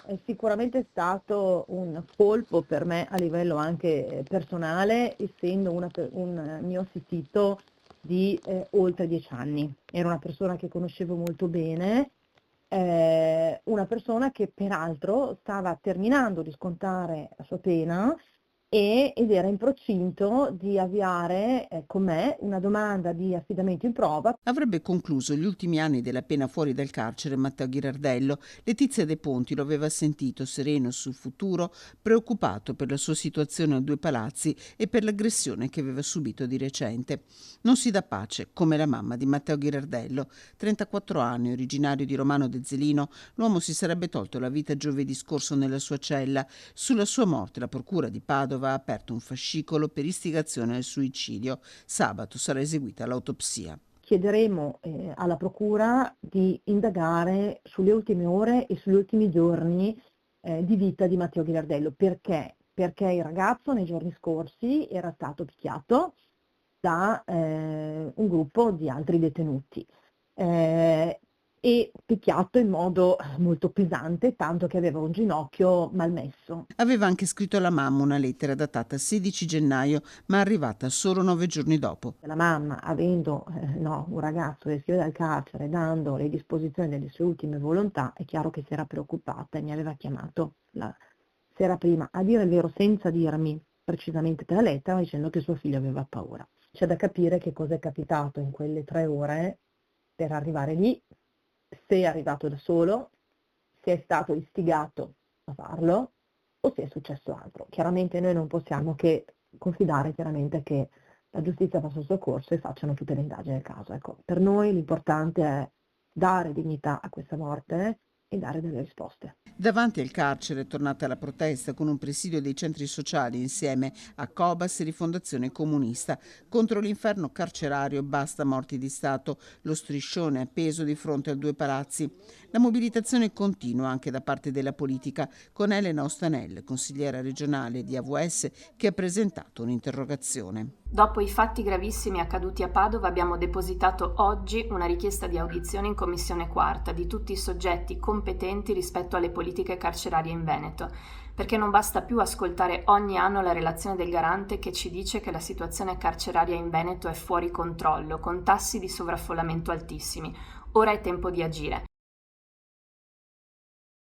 è sicuramente stato un colpo per me a livello anche personale, essendo un mio assistito di oltre 10 anni. Era una persona che conoscevo molto bene, una persona che peraltro stava terminando di scontare la sua pena ed era in procinto di avviare con me una domanda di affidamento in prova. Avrebbe concluso gli ultimi anni della pena fuori dal carcere Matteo Ghirardello. Letizia De Ponti lo aveva sentito sereno sul futuro, preoccupato per la sua situazione a Due Palazzi e per l'aggressione che aveva subito di recente. Non si dà pace, come la mamma di Matteo Ghirardello. 34 anni, originario di Romano de Zelino, l'uomo si sarebbe tolto la vita giovedì scorso nella sua cella. Sulla sua morte la procura di Padova ha aperto un fascicolo per istigazione al suicidio. Sabato sarà eseguita l'autopsia. Chiederemo alla procura di indagare sulle ultime ore e sugli ultimi giorni di vita di Matteo Ghirardello. Perché? Perché il ragazzo nei giorni scorsi era stato picchiato da un gruppo di altri detenuti e picchiato in modo molto pesante, tanto che aveva un ginocchio malmesso. Aveva anche scritto alla mamma una lettera datata 16 gennaio, ma arrivata solo 9 giorni dopo. La mamma, avendo un ragazzo che esce dal carcere, dando le disposizioni delle sue ultime volontà, è chiaro che si era preoccupata e mi aveva chiamato la sera prima, a dire il vero senza dirmi precisamente per la lettera, dicendo che suo figlio aveva paura. C'è da capire che cosa è capitato in quelle 3 ore per arrivare lì, se è arrivato da solo, se è stato istigato a farlo o se è successo altro. Chiaramente noi non possiamo che confidare chiaramente che la giustizia faccia il suo corso e facciano tutte le indagini del caso. Ecco, per noi l'importante è dare dignità a questa morte e dare delle risposte. Davanti al carcere è tornata la protesta con un presidio dei centri sociali insieme a Cobas e Rifondazione Comunista contro l'inferno carcerario. Basta morti di Stato, lo striscione appeso di fronte a Due Palazzi. La mobilitazione continua anche da parte della politica, con Elena Ostanel, consigliera regionale di AVS, che ha presentato un'interrogazione. Dopo i fatti gravissimi accaduti a Padova abbiamo depositato oggi una richiesta di audizione in Commissione Quarta di tutti i soggetti competenti rispetto alle politiche carcerarie in Veneto, perché non basta più ascoltare ogni anno la relazione del Garante che ci dice che la situazione carceraria in Veneto è fuori controllo, con tassi di sovraffollamento altissimi. Ora è tempo di agire.